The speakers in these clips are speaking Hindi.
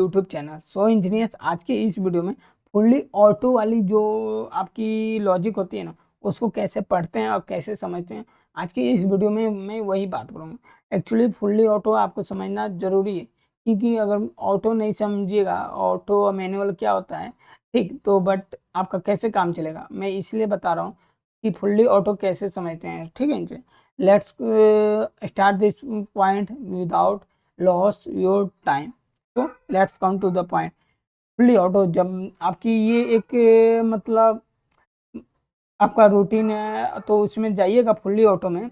YouTube channel so engineers. आज के इस वीडियो में फुल्ली ऑटो वाली जो आपकी लॉजिक होती है ना, उसको कैसे पढ़ते हैं और कैसे समझते हैं, आज के इस वीडियो में मैं वही बात करूँगा। एक्चुअली फुल्ली ऑटो आपको समझना ज़रूरी है, क्योंकि अगर ऑटो नहीं समझिएगा, ऑटो और मैनुअल क्या होता है, ठीक, तो बट आपका कैसे काम चलेगा, मैं इसलिए बता रहा हूँ कि फुल्ली ऑटो कैसे समझते हैं। ठीक है इनसे, let's start this point without loss your time. तो let's come to the point. Fully auto जब आपकी ये एक मतलब आपका रूटीन है, तो उसमें जाइएगा फुल्ली ऑटो में।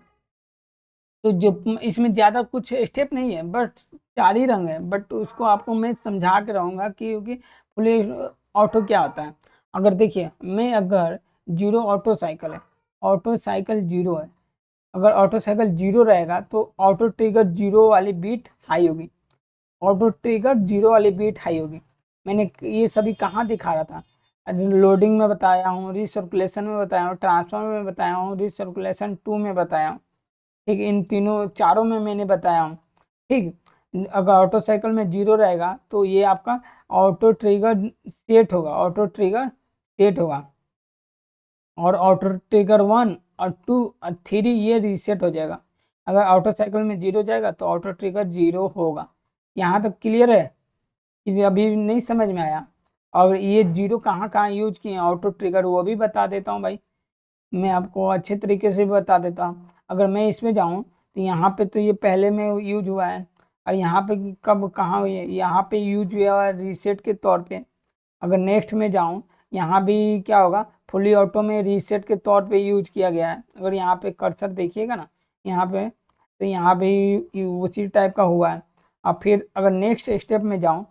तो जो इसमें ज़्यादा कुछ स्टेप नहीं है, बट 4 ही रंग है, बट उसको आपको मैं समझा के रहूँगा क्योंकि फुल्ली ऑटो क्या होता है। अगर देखिए, मैं अगर जीरो ऑटो साइकिल है, ऑटो साइकिल जीरो है, अगर ऑटो साइकिल जीरो रहेगा तो ऑटो ट्रिगर जीरो वाली बीट हाई होगी, ऑटो ट्रिगर जीरो वाली बीट हाई होगी। मैंने ये सभी कहाँ दिखा रहा था, लोडिंग में बताया हूँ, रिसर्कुलेशन में बताया हूँ, ट्रांसफर में बताया हूँ, रिसर्कुलेशन 2 में बताया हूँ। ठीक, इन तीनों चारों में मैंने बताया हूँ। ठीक, अगर ऑटो साइकिल में जीरो रहेगा तो ये आपका ऑटो ट्रिगर सेट होगा, ऑटो ट्रिगर सेट होगा, और ऑटो ट्रिगर 1 और 2 और 3 ये रीसेट हो जाएगा। अगर ऑटो साइकिल में जीरो जाएगा तो ऑटो ट्रिगर जीरो होगा। यहाँ तक क्लियर है कि अभी नहीं समझ में आया? और ये जीरो कहाँ कहाँ यूज किए हैं ऑटो ट्रिगर, वो भी बता देता हूँ भाई, मैं आपको अच्छे तरीके से बता देता हूँ। अगर मैं इसमें जाऊँ तो यहाँ पे तो ये पहले में यूज हुआ है, और यहाँ पे कब कहाँ हुई है, यहाँ पे यूज हुआ है रीसेट के तौर पे। अगर नेक्स्ट में जाऊँ, यहाँ भी क्या होगा, फुली ऑटो में रीसेट के तौर पे यूज किया गया है। अगर यहाँ पे कर्सर देखिएगा ना, यहाँ पे, तो यहाँ भी उसी टाइप का हुआ है। अब फिर अगर नेक्स्ट स्टेप में जाऊँ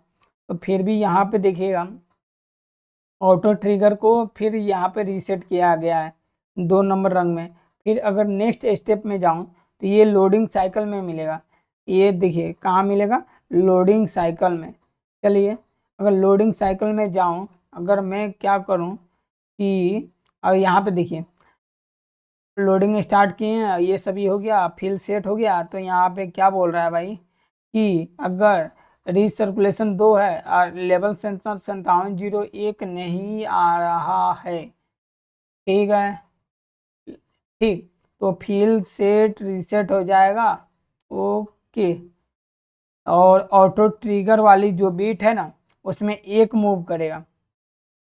तो फिर भी यहाँ पे देखिएगा, ऑटो ट्रिगर को फिर यहाँ पे रीसेट किया गया है 2 नंबर रंग में। फिर अगर नेक्स्ट स्टेप में जाऊँ तो ये लोडिंग साइकिल में मिलेगा। ये देखिए कहाँ मिलेगा, लोडिंग साइकिल में। चलिए, अगर लोडिंग साइकिल में जाऊँ, अगर मैं क्या करूँ कि अब यहाँ पे देखिए, लोडिंग स्टार्ट किए हैं, ये सभी हो गया, फिल सेट हो गया, तो यहाँ पे क्या बोल रहा है भाई कि अगर रिसर्कुलेशन 2 है और लेवल सेंसर 5701 नहीं आ रहा है, ठीक है, ठीक, तो फिल सेट रीसेट हो जाएगा। ओके, और ऑटो ट्रिगर वाली जो बीट है ना, उसमें एक मूव करेगा।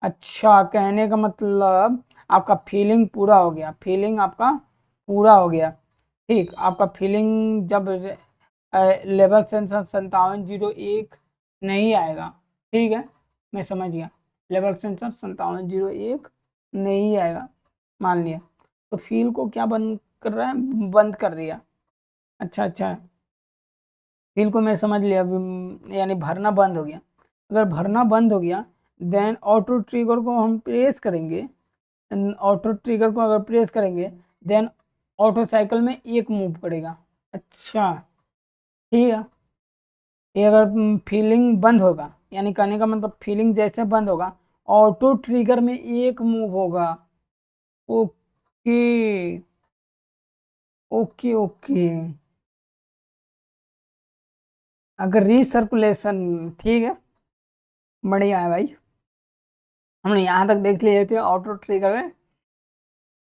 अच्छा, कहने का मतलब आपका फीलिंग पूरा हो गया, फीलिंग आपका पूरा हो गया। ठीक, आपका फीलिंग जब लेवल सेंसर 5701 नहीं आएगा, ठीक है, मैं समझ गया, लेवल सेंसर 5701 नहीं आएगा, मान लिया, तो फील को क्या बंद कर रहा है, बंद कर दिया। अच्छा अच्छा, फील को मैं समझ लिया, यानी भरना बंद हो गया। अगर भरना बंद हो गया, देन ऑटो ट्रिगर को हम प्रेस करेंगे, ऑटो ट्रिगर को अगर प्रेस करेंगे, देन ऑटो साइकिल में एक मूव करेगा। अच्छा, ठीक है, ये अगर फीलिंग बंद होगा, यानी कहने का मतलब फीलिंग जैसे बंद होगा, ऑटो ट्रिगर में एक मूव होगा। ओके ओके ओके, अगर रीसर्कुलेशन, ठीक है, बढ़िया है भाई, हमने यहाँ तक देख लिए थे ऑटो ट्रिगर में।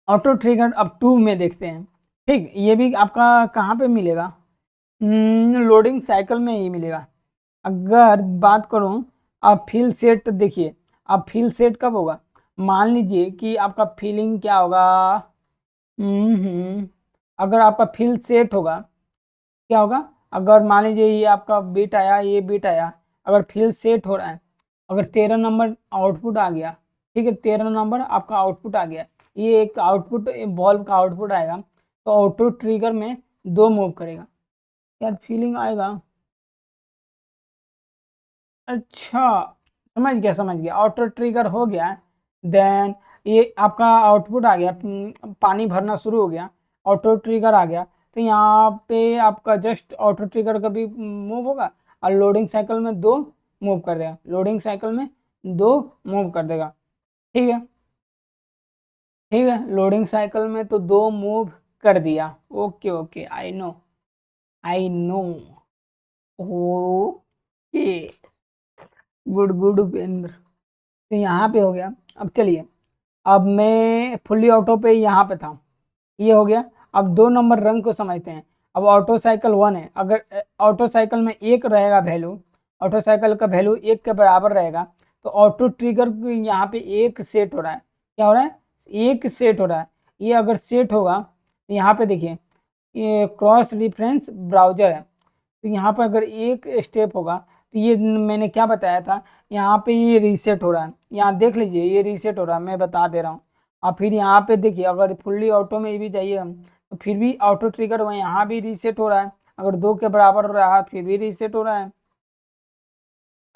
ऑटो ट्रिगर अब 2 में देखते हैं। ठीक, ये भी आपका कहाँ पे मिलेगा, लोडिंग साइकिल में ही मिलेगा। अगर बात करूं, आप फील सेट देखिए, आप फील सेट कब होगा, मान लीजिए कि आपका फीलिंग क्या होगा, अगर आपका फील सेट होगा, क्या होगा, अगर मान लीजिए ये आपका बीट आया, ये बीट आया, अगर फील सेट हो रहा है, अगर 13 नंबर आउटपुट आ गया, ठीक है, 13 नंबर आपका आउटपुट आ गया, ये एक आउटपुट बॉल्ब का आउटपुट आएगा, तो ऑटो ट्रिगर में 2 मूव करेगा, यार फीलिंग आएगा। अच्छा, समझ गया, ऑटो ट्रिगर हो गया, देन ये आपका आउटपुट आ गया, पानी भरना शुरू हो गया, ऑटो ट्रिगर आ गया, तो यहाँ पे आपका जस्ट ऑटो ट्रिगर का भी मूव होगा, और लोडिंग साइकिल में 2 मूव कर देगा, लोडिंग साइकिल में 2 मूव कर देगा। ठीक है, ठीक है, लोडिंग साइकिल में तो 2 मूव कर दिया। Okay okay, I know, I know, okay, good good Upendra. तो यहाँ पे हो गया। अब चलिए, अब मैं फुल्ली ऑटो पे यहाँ पे था, ये हो गया। अब 2 नंबर रंग को समझते हैं। अब ऑटो साइकिल 1 है, अगर ऑटो साइकिल में 1 रहेगा वैल्यू, ऑटो साइकिल का वैल्यू 1 के बराबर रहेगा, तो ऑटो ट्रिगर यहाँ पे 1 सेट हो रहा है। क्या हो रहा है? 1 सेट हो रहा है। ये अगर सेट होगा तो यहाँ पे देखिए, ये क्रॉस रेफरेंस ब्राउजर है, तो यहाँ पर अगर 1 स्टेप होगा तो ये मैंने क्या बताया था, यहाँ पे ये रीसेट हो रहा है। यहाँ देख लीजिए, ये रीसेट हो रहा है, मैं बता दे रहा हूँ। और फिर यहाँ पे देखिए, अगर फुल्ली ऑटो में भी जाइए हम, तो फिर भी ऑटो ट्रिगर वह यहाँ भी रीसेट हो रहा है। अगर 2 के बराबर रहा फिर भी रीसेट हो रहा है।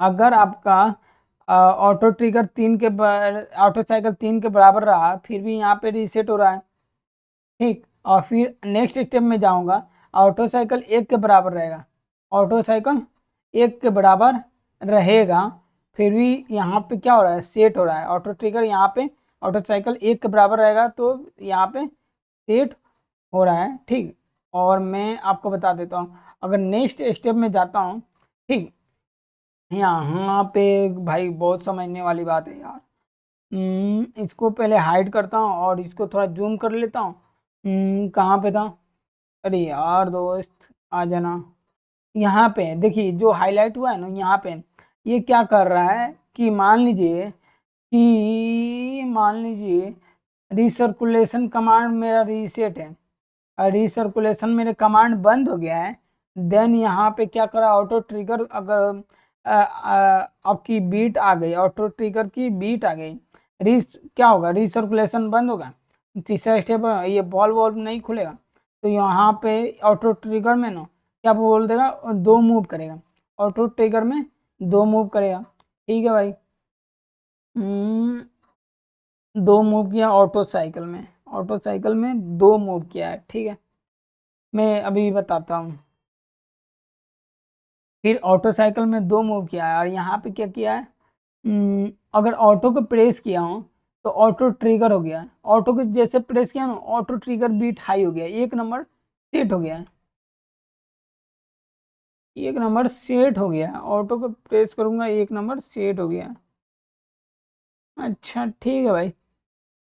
अगर आपका ऑटो ट्रिगर ऑटो साइकिल 3 के बराबर रहा फिर भी यहाँ पे रीसेट हो रहा है। ठीक, और फिर नेक्स्ट स्टेप में जाऊंगा, ऑटो साइकिल 1 के बराबर रहेगा, ऑटो साइकिल 1 के बराबर रहेगा, फिर भी यहाँ पे क्या हो रहा है? सेट हो रहा है ऑटो ट्रिगर। यहाँ पे ऑटो साइकिल 1 के बराबर रहेगा तो यहाँ पे सेट हो रहा है। ठीक, और मैं आपको बता देता हूँ, अगर नेक्स्ट स्टेप में जाता हूँ, ठीक, यहाँ पे भाई बहुत समझने वाली बात है यार। इसको पहले हाइड करता हूँ और इसको थोड़ा जूम कर लेता हूँ। कहाँ पे था? अरे यार दोस्त, आ जाना। यहाँ पे देखिए, जो हाईलाइट हुआ है ना यहाँ पे, ये क्या कर रहा है कि मान लीजिए रिसर्कुलेशन कमांड मेरा रीसेट है, और रिसर्कुलेशन मेरे कमांड बंद हो गया है। देन यहाँ पे क्या करा, ऑटो ट्रिगर, अगर आपकी बीट आ गई, ऑटो ट्रिगर की बीट आ गई, रीस क्या होगा? रिसर्कुलेशन बंद होगा। तीसरा स्टेप, ये बॉल वॉल्व नहीं खुलेगा, तो यहाँ पे ऑटो ट्रिगर में ना क्या बोल देगा, 2 मूव करेगा, ऑटो ट्रिगर में 2 मूव करेगा। ठीक है भाई। 2 मूव किया ऑटो साइकिल में, ऑटो साइकिल में 2 मूव किया है। ठीक है, मैं अभी बताता हूँ। फिर ऑटो साइकिल में 2 मूव किया है, और यहाँ पे क्या किया है, अगर ऑटो को प्रेस किया हूँ तो ऑटो ट्रिगर हो गया है। ऑटो को जैसे प्रेस किया ना, ऑटो ट्रिगर बीट हाई हो गया, 1 नंबर सेट हो गया है, 1 नंबर सेट हो गया है। ऑटो को प्रेस करूंगा, 1 नंबर सेट हो गया। अच्छा ठीक है भाई,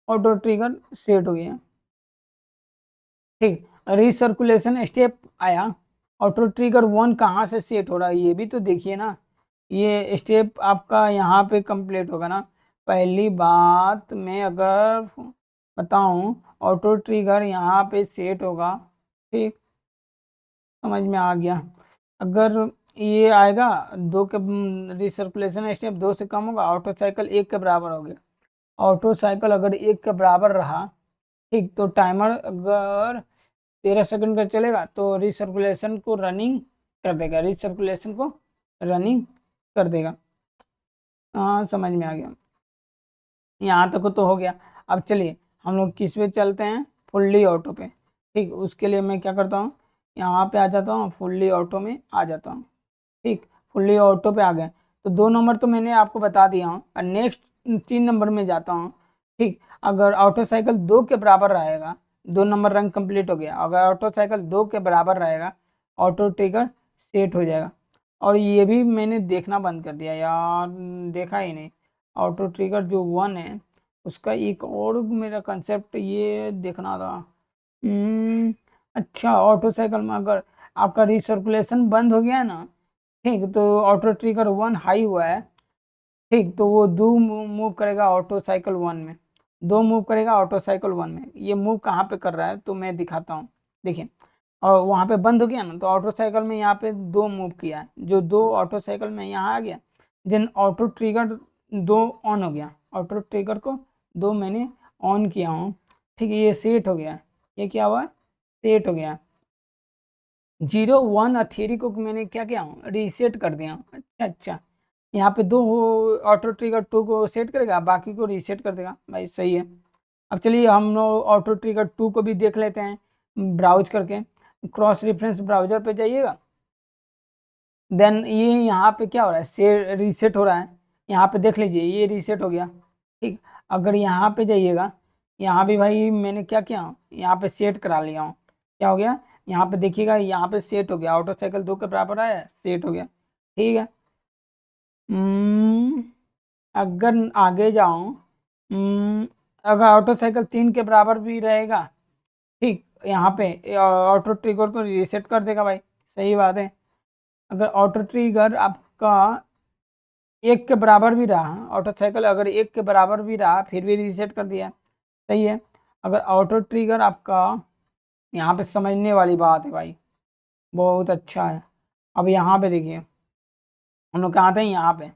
ऑटो ट्रिगर सेट हो गया। ठीक, रिसर्कुलेशन स्टेप आया, ऑटो ट्रिगर 1 कहाँ से सेट हो रहा है ये भी तो देखिए ना। ये स्टेप आपका यहाँ पे कंप्लीट होगा ना। पहली बात मैं अगर बताऊँ, ऑटो ट्रिगर यहाँ पे सेट होगा। ठीक, समझ में आ गया। अगर ये आएगा 2 के, रिसर्कुलेशन स्टेप 2 से कम होगा, ऑटो साइकिल 1 के बराबर हो गया। ऑटो साइकिल अगर 1 के बराबर रहा, ठीक, तो टाइमर अगर 13 सेकंड का चलेगा तो रिसर्कुलेशन को रनिंग कर देगा, रिसर्कुलेशन को रनिंग कर देगा। हाँ, समझ में आ गया। यहाँ तक तो हो गया। अब चलिए हम लोग किस पे चलते हैं, फुल्ली ऑटो पे। ठीक, उसके लिए मैं क्या करता हूँ, यहाँ पे आ जाता हूँ, फुल्ली ऑटो में आ जाता हूँ। ठीक, फुल्ली ऑटो पे आ गए, तो 2 नंबर तो मैंने आपको बता दिया हूँ, और नेक्स्ट 3 नंबर में जाता हूँ। ठीक, अगर ऑटो साइकिल 2 के बराबर रहेगा, 2 नंबर रंग कंप्लीट हो गया, अगर ऑटो साइकिल 2 के बराबर रहेगा, ऑटो ट्रिगर सेट हो जाएगा। और ये भी मैंने देखना बंद कर दिया यार, देखा ही नहीं। ऑटो ट्रिगर जो 1 है, उसका एक और मेरा कंसेप्ट ये देखना था। अच्छा, ऑटो साइकिल में अगर आपका रिसर्कुलेशन बंद हो गया है ना, ठीक, तो ऑटो ट्रिगर 1 हाई हुआ है, ठीक, तो वो 2 मूव करेगा ऑटो साइकिल 1 में, 2 मूव करेगा ऑटो साइकिल 1 में। ये मूव कहाँ पे कर रहा है तो मैं दिखाता हूँ, देखिए। और वहाँ पे बंद हो गया ना, तो ऑटो साइकिल में यहाँ पे 2 मूव किया है, जो 2 ऑटो साइकिल में यहाँ आ गया। देन ऑटो ट्रिगर 2 ऑन हो गया, ऑटो ट्रिगर को 2 मैंने ऑन किया हूँ। ठीक है, ये सेट हो गया, ये क्या हुआ, सेट हो गया। 0 1 और 3 को मैंने क्या किया हूँ, रीसेट कर दिया हूँ। अच्छा अच्छा, यहाँ पे 2 ऑटो ट्रिगर 2 को सेट करेगा, बाकी को रीसेट कर देगा भाई, सही है। अब चलिए हम लोग ऑटो ट्रिगर 2 को भी देख लेते हैं, ब्राउज करके। क्रॉस रेफरेंस ब्राउजर पे जाइएगा, देन ये यहाँ पे क्या हो रहा है, से रीसेट हो रहा है। यहाँ पे देख लीजिए, ये रीसेट हो गया। ठीक, अगर यहाँ पे जाइएगा, यहाँ भी भाई मैंने क्या किया हूँ, यहाँ पे सेट करा लिया हूँ। क्या हो गया, यहाँ पे देखिएगा, यहाँ पे सेट हो गया, ऑटो साइकिल 2 के बराबर आया, सेट हो गया। ठीक है। अगर आगे जाऊं, अगर ऑटो साइकिल 3 के बराबर भी रहेगा, ठीक, यहाँ पे ऑटो ट्रिगर को रीसेट कर देगा भाई, सही बात है। अगर ऑटो ट्रिगर आपका 1 के बराबर भी रहा, ऑटो साइकिल अगर 1 के बराबर भी रहा फिर भी रीसेट कर दिया, सही है। अगर ऑटो ट्रिगर आपका, यहाँ पे समझने वाली बात है भाई, बहुत अच्छा है। अब यहाँ पे देखिए, हम लोग कहाँ थे, यहाँ पे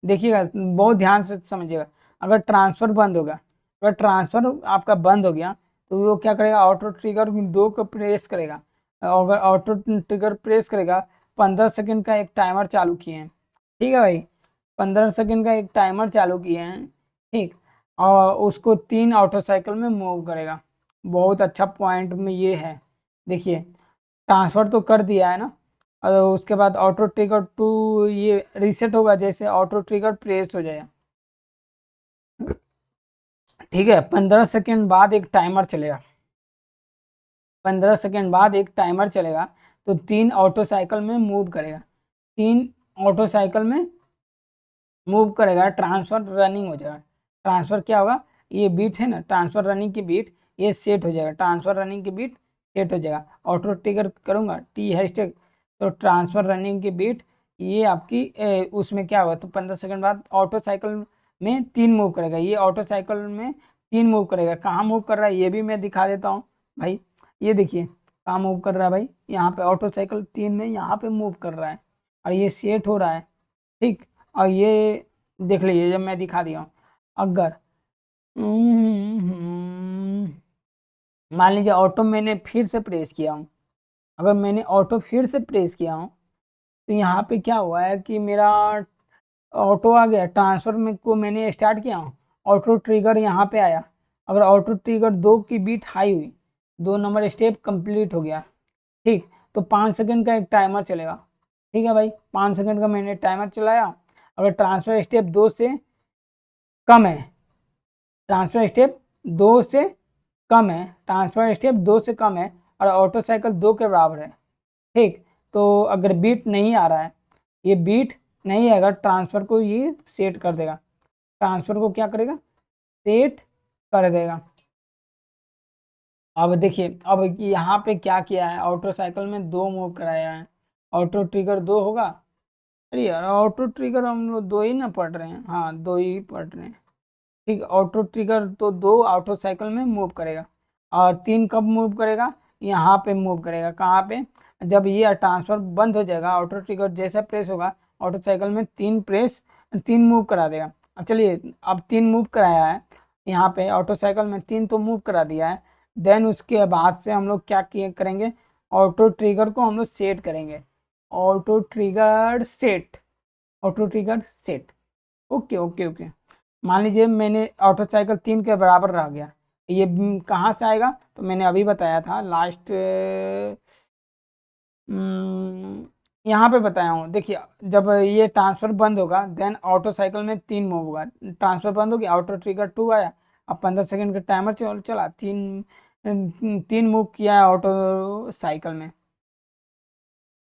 देखिएगा, बहुत ध्यान से समझिएगा। अगर ट्रांसफर बंद होगा, अगर ट्रांसफर आपका बंद हो गया तो वो क्या करेगा, ऑटो ट्रिगर 2 को प्रेस करेगा। अगर ऑटो ट्रिगर प्रेस करेगा, 15 सेकंड का एक टाइमर चालू किए हैं, ठीक है भाई, 15 सेकंड का एक टाइमर चालू किए हैं, ठीक, और उसको 3 ऑटो साइकिल में मूव करेगा। बहुत अच्छा पॉइंट में ये है, देखिए ट्रांसफर तो कर दिया है ना, और उसके बाद ऑटो ट्रिगर टू ये रीसेट होगा जैसे ऑटो ट्रिगर प्रेस हो जाएगा, ठीक है। 15 सेकेंड बाद एक टाइमर चलेगा, 15 सेकेंड बाद एक टाइमर चलेगा, तो 3 ऑटो साइकिल में मूव करेगा, 3 ऑटो साइकिल में मूव करेगा, ट्रांसफर रनिंग हो जाएगा। ट्रांसफर क्या होगा, ये बीट है ना, ट्रांसफर रनिंग की बीट ये सेट हो जाएगा, ट्रांसफर रनिंग की बीट सेट हो जाएगा। ऑटो ट्रिगर करूँगा टी हैशटैग, तो ट्रांसफर रनिंग की बीट ये आपकी उसमें क्या होगा, तो 15 सेकंड बाद ऑटो साइकिल में 3 मूव करेगा, ये ऑटो साइकिल में 3 मूव करेगा। कहाँ मूव कर रहा है ये भी मैं दिखा देता हूँ भाई, ये देखिए कहाँ मूव कर रहा है भाई, यहाँ पे ऑटो साइकिल 3 में यहाँ पे मूव कर रहा है, और ये सेट हो रहा है, ठीक। और ये देख लीजिए, जब मैं दिखा दिया हूँ, अगर मान लीजिए ऑटो मैंने फिर से प्रेस किया हूँ, अगर मैंने ऑटो फिर से प्रेस किया हूँ, तो यहाँ पे क्या हुआ है कि मेरा ऑटो आ गया, ट्रांसफर में को मैंने स्टार्ट किया हूँ, ऑटो ट्रिगर यहाँ पे आया। अगर ऑटो ट्रिगर 2 की बीट हाई हुई, 2 नंबर स्टेप कंप्लीट हो गया, ठीक, तो 5 सेकंड का एक टाइमर चलेगा, ठीक है भाई, 5 सेकंड का मैंने टाइमर चलाया। अगर ट्रांसफर स्टेप 2 से कम है, ट्रांसफर स्टेप 2 से कम है, ट्रांसफर स्टेप 2 से कम है, और ऑटो साइकिल 2 के बराबर है, ठीक, तो अगर बीट नहीं आ रहा है, ये बीट नहीं आएगा, ट्रांसफर को ये सेट कर देगा, ट्रांसफर को क्या करेगा, सेट कर देगा। अब देखिए, अब यहाँ पे क्या किया है, ऑटो साइकिल में 2 मूव कराया है, ऑटो ट्रिगर 2 होगा। अरे यार, ऑटो ट्रिगर हम लोग 2 ही ना पढ़ रहे हैं, हाँ 2 ही पढ़ रहे हैं, ठीक। ऑटो ट्रिगर तो 2 ऑटो साइकिल में मूव करेगा, और 3 कब मूव करेगा, यहाँ पे मूव करेगा, कहाँ पे, जब ये ट्रांसफर बंद हो जाएगा, ऑटो ट्रिगर जैसा प्रेस होगा, ऑटो साइकिल में 3 मूव करा देगा। अब चलिए, अब 3 मूव कराया है, यहाँ पे ऑटो साइकिल में 3 तो मूव करा दिया है, देन उसके बाद से हम लोग क्या किए करेंगे, ऑटो ट्रिगर को हम लोग सेट करेंगे, auto trigger set, auto trigger set, okay okay okay. मान लीजिए मैंने ऑटो साइकिल 3 के बराबर रह गया, ये कहाँ से आएगा, तो मैंने अभी बताया था लास्ट, यहाँ पे बताया हूँ, देखिए जब ये ट्रांसफर बंद होगा, देन ऑटो साइकिल में 3 मूव होगा, ट्रांसफर बंद हो गया, ऑटो ट्रिगर 2 आया, अब 15 सेकंड का टाइमर चला, 3 मूव किया है ऑटो साइकिल में,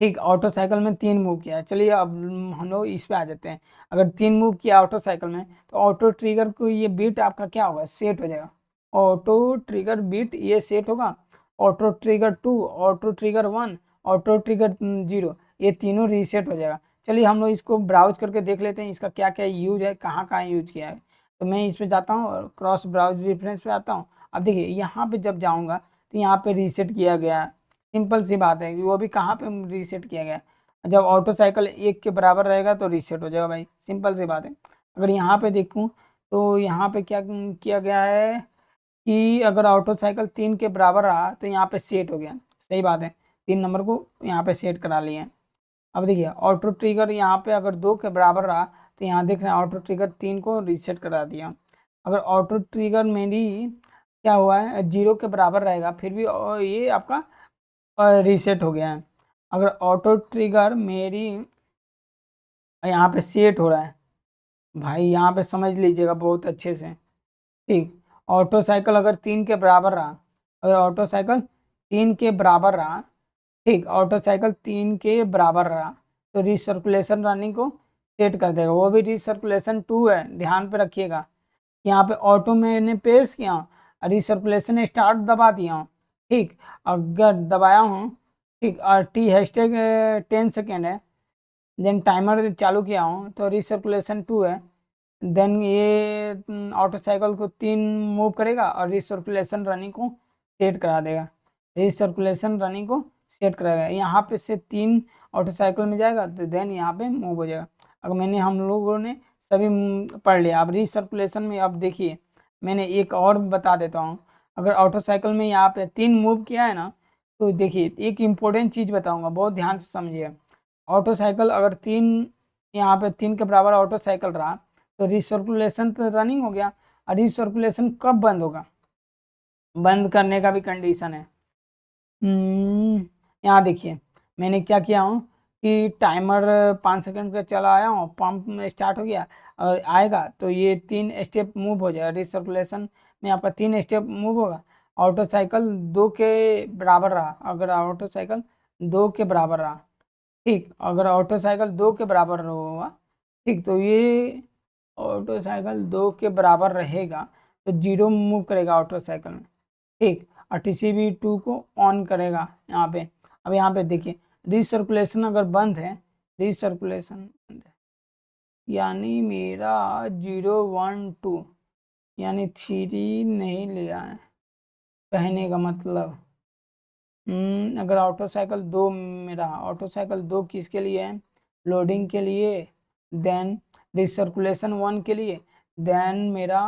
ठीक, ऑटो साइकिल में 3 मूव किया है। चलिए अब हम लोग इस पे आ जाते हैं, अगर 3 मूव किया ऑटो साइकिल में, तो ऑटो ट्रिगर को ये बीट आपका क्या होगा, सेट हो जाएगा, ऑटो ट्रिगर बीट ये सेट होगा, auto trigger 2, auto trigger 1, auto trigger 0, ये तीनों रीसेट हो जाएगा। चलिए हम लोग इसको ब्राउज करके देख लेते हैं, इसका क्या क्या यूज है, कहाँ कहाँ यूज किया है। तो मैं इस पे जाता हूँ और क्रॉस ब्राउज रेफरेंस पे आता हूँ। अब देखिए यहाँ पे जब जाऊँगा, तो यहाँ पे रीसेट किया गया है, सिंपल सी बात है कि वो भी कहाँ पे रीसेट किया गया है, जब ऑटो साइकिल 1 के बराबर रहेगा तो रीसेट हो जाएगा भाई, सिंपल सी बात है। अगर यहाँ पे देखूँ, तो यहाँ पे क्या किया गया है कि अगर ऑटो साइकिल 3 के बराबर रहा तो यहाँ पे सेट हो गया, सही बात है, 3 नंबर को यहाँ पे सेट करा लिए हैं। अब देखिए ऑटो ट्रिगर यहाँ पे अगर 2 के बराबर रहा, तो यहाँ देख रहे हैं ऑटो ट्रिगर 3 को रीसेट करा दिया। अगर ऑटो ट्रिगर मेरी क्या हुआ है, 0 के बराबर रहेगा, फिर भी ये आपका रीसेट हो गया है। अगर ऑटो ट्रिगर मेरी यहाँ पे सेट हो रहा है, भाई यहाँ पे समझ लीजिएगा बहुत अच्छे से, ठीक, ऑटो साइकिल अगर 3 के बराबर रहा, अगर ऑटो साइकिल 3 के बराबर रहा, ठीक, ऑटो साइकिल 3 के बराबर रहा, तो रिसर्कुलेशन रनिंग को सेट कर देगा, वो भी रिसर्कुलेशन 2 है, ध्यान पे रखिएगा। यहाँ पे ऑटो मैंने पेश किया हूँ, रिसर्कुलेशन स्टार्ट दबा दिया हूँ, ठीक, अगर दबाया हूँ, ठीक, और टी हैशटैग 10 सेकेंड है, देन टाइमर चालू किया हूँ तो रिसर्कुलेशन 2 है, देन ये ऑटो साइकिल को 3 मूव करेगा और रिसर्कुलेशन रनिंग को सेट करा देगा, रिसर्कुलेशन रनिंग को सेट कराएगा। यहाँ पे से 3 ऑटो साइकिल में जाएगा तो देन यहाँ पे मूव हो जाएगा। अगर मैंने हम लोगों ने सभी पढ़ लिया। अब रिसर्कुलेशन में अब देखिए मैंने एक और बता देता हूँ। अगर ऑटो साइकिल में यहाँ पे 3 मूव किया है ना, तो देखिए एक इम्पोर्टेंट चीज़ बताऊँगा, बहुत ध्यान से समझिए। ऑटो साइकिल अगर 3, यहाँ पे 3 के बराबर ऑटो साइकिल रहा तो रिसर्कुलेशन तो रनिंग हो गया, और रिसर्कुलेशन कब बंद होगा, बंद करने का भी कंडीशन है। यहाँ देखिए मैंने क्या किया हूँ कि टाइमर 5 सेकंड का चला आया हूँ, पंप में स्टार्ट हो गया और आएगा तो ये 3 स्टेप मूव हो जाएगा, रिसर्कुलेशन में यहाँ पर 3 स्टेप मूव होगा। ऑटो साइकिल 2 के बराबर रहा, अगर ऑटो साइकिल 2 के बराबर रहा, ठीक, अगर ऑटो साइकिल 2 के बराबर होगा, ठीक, तो ये ऑटो साइकिल 2 के बराबर रहेगा तो 0 मूव करेगा ऑटो साइकिल में, ठीक, और TCB 2 को ऑन करेगा यहाँ पे। अब यहाँ पे देखिए रिसर्कुलेशन अगर बंद है, रिसर्कुलेशन बंद है, यानी मेरा 0 1 2 यानी 3 नहीं लिया है, कहने का मतलब अगर ऑटो साइकिल 2 में रहा, ऑटो साइकिल 2 किसके लिए है, लोडिंग के लिए, देन रिसर्कुलेशन 1 के लिए, देन मेरा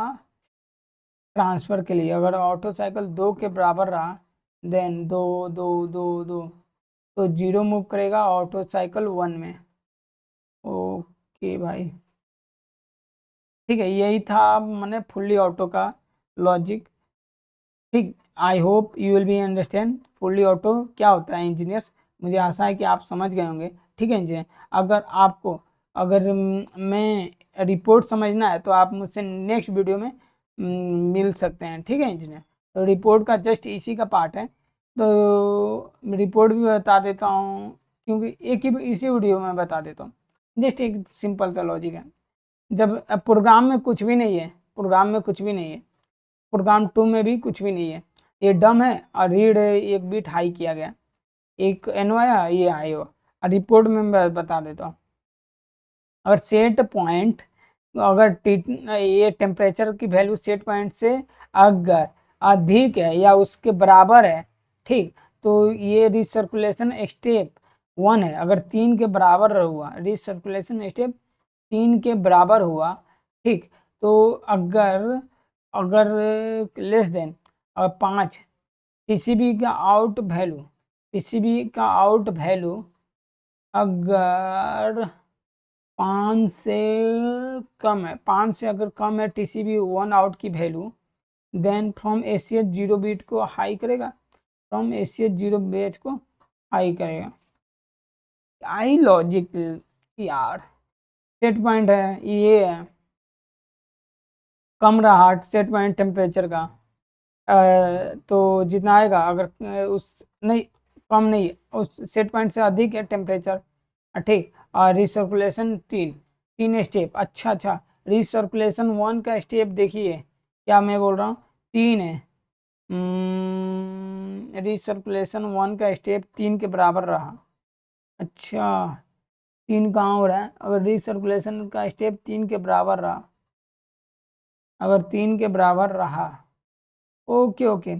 ट्रांसफ़र के लिए। अगर ऑटो साइकिल 2 के बराबर रहा, देन 2 2 2 2 तो 0 मूव करेगा ऑटो साइकिल 1 में। ओके भाई, ठीक है, यही था मैंने फुल्ली ऑटो का लॉजिक, ठीक। I hope you will be understand fully auto क्या होता है इंजीनियर्स। मुझे आशा है कि आप समझ गए होंगे, ठीक है इंजीनियर। अगर आपको अगर मैं रिपोर्ट समझना है तो आप मुझसे नेक्स्ट वीडियो में मिल सकते हैं, ठीक है इंजीनियर। तो रिपोर्ट का जस्ट इसी का पार्ट है, तो रिपोर्ट भी बता देता हूँ क्योंकि एक ही इसी वीडियो में बता देता हूँ। जस्ट एक सिंपल सा लॉजिक है, जब प्रोग्राम में कुछ भी नहीं है, प्रोग्राम में कुछ भी नहीं है, प्रोग्राम 2 में भी कुछ भी नहीं है, ये डम है और रीड एक बिट हाई किया गया, एक एनो आया, ये हाई हुआ। और रिपोर्ट में मैं बता देता हूँ, अगर सेट पॉइंट, अगर ये टेम्परेचर की वैल्यू सेट पॉइंट से अगर अधिक है या उसके बराबर है, ठीक, तो ये रिसर्कुलेशन स्टेप 1 है। अगर 3 के बराबर हुआ, रिसर्कुलेशन स्टेप 3 के बराबर हुआ, ठीक, तो अगर अगर लेस देन और 5 TCB का आउट वैल्यू, TCB का आउट वैल्यू अगर 5 से कम है, 5 से अगर कम है TCB 1 आउट की value, then from ACH 0 bit को हाई करेगा, फ्रॉम ACH 0 बेच को हाई करेगा। आई लॉजिक यार, सेट पॉइंट है ये है, कम रहा सेट पॉइंट टेम्परेचर का तो जितना आएगा, अगर उस नहीं, कम नहीं, उस सेट पॉइंट से अधिक है टेम्परेचर, ठीक, और रिसर्कुलेशन 3 स्टेप, अच्छा, रिसर्कुलेशन 1 का स्टेप देखिए, क्या मैं बोल रहा हूँ, 3 है, रिसर्कुलेशन 1 का स्टेप 3 के बराबर रहा, अच्छा 3 कहाँ हो रहा है, अगर रिसर्कुलेशन का स्टेप 3 के बराबर रहा, अगर 3 के बराबर रहा, ओके ओके,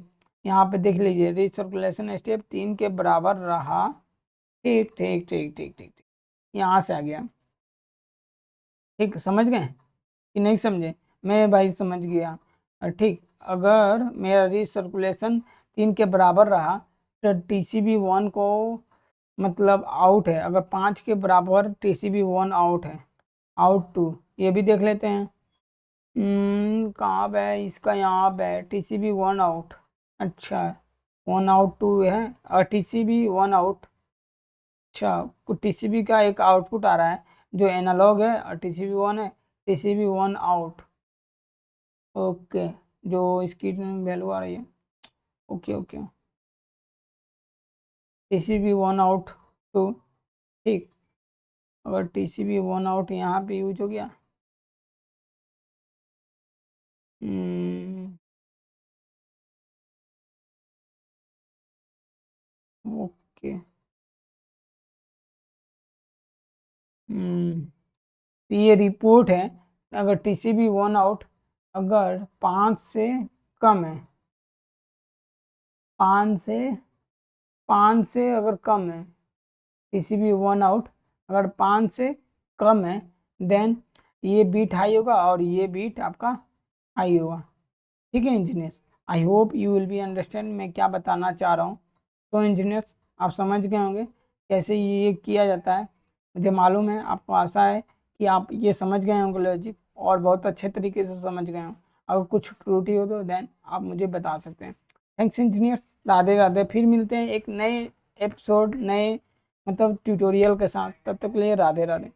यहाँ पे देख लीजिए रिसर्कुलेशन स्टेप 3 के बराबर रहा, ठीक ठीक ठीक ठीक ठीक ठीक, यहाँ से आ गया, ठीक, समझ गए कि नहीं समझे, मैं भाई समझ गया, ठीक। अगर मेरा रिसर्कुलेशन 3 के बराबर रहा तो TCB 1 को मतलब आउट है, अगर 5 के बराबर TCB 1 आउट है, आउट 2, ये भी देख लेते हैं, कहाँ पे है इसका, यहाँ पे है TCB 1 आउट, अच्छा 1 आउट 2 है और TCB 1 आउट, अच्छा कुछ TCB का एक आउटपुट आ रहा है जो एनालॉग है और TCB 1 है, TCB 1 आउट, ओके, जो इसकी वैल्यू आ रही है, ओके ओके, TCB 1 आउट 2, ठीक, अगर TCB वन आउट यहाँ पे यूज हो गया, ओके, तो ये रिपोर्ट है, अगर TCB वन आउट अगर 5 से कम है, 5 से 5 से अगर कम है, TCB वन आउट अगर 5 से कम है, देन ये बीट हाई होगा और ये बीट आपका हाई होगा। ठीक है engineers, I hope you will be understand मैं क्या बताना चाह रहा हूँ। तो इंजीनियर्स आप समझ गए होंगे कैसे ये किया जाता है, मुझे मालूम है, आपको आशा है कि आप ये समझ गए होंगे लॉजिक और बहुत अच्छे तरीके से समझ गए हों। अगर कुछ त्रुटि हो तो देन आप मुझे बता सकते हैं। थैंक्स इंजीनियर्स, राधे राधे, फिर मिलते हैं एक नए एपिसोड, नए मतलब ट्यूटोरियल के साथ। तब तक के लिए राधे राधे।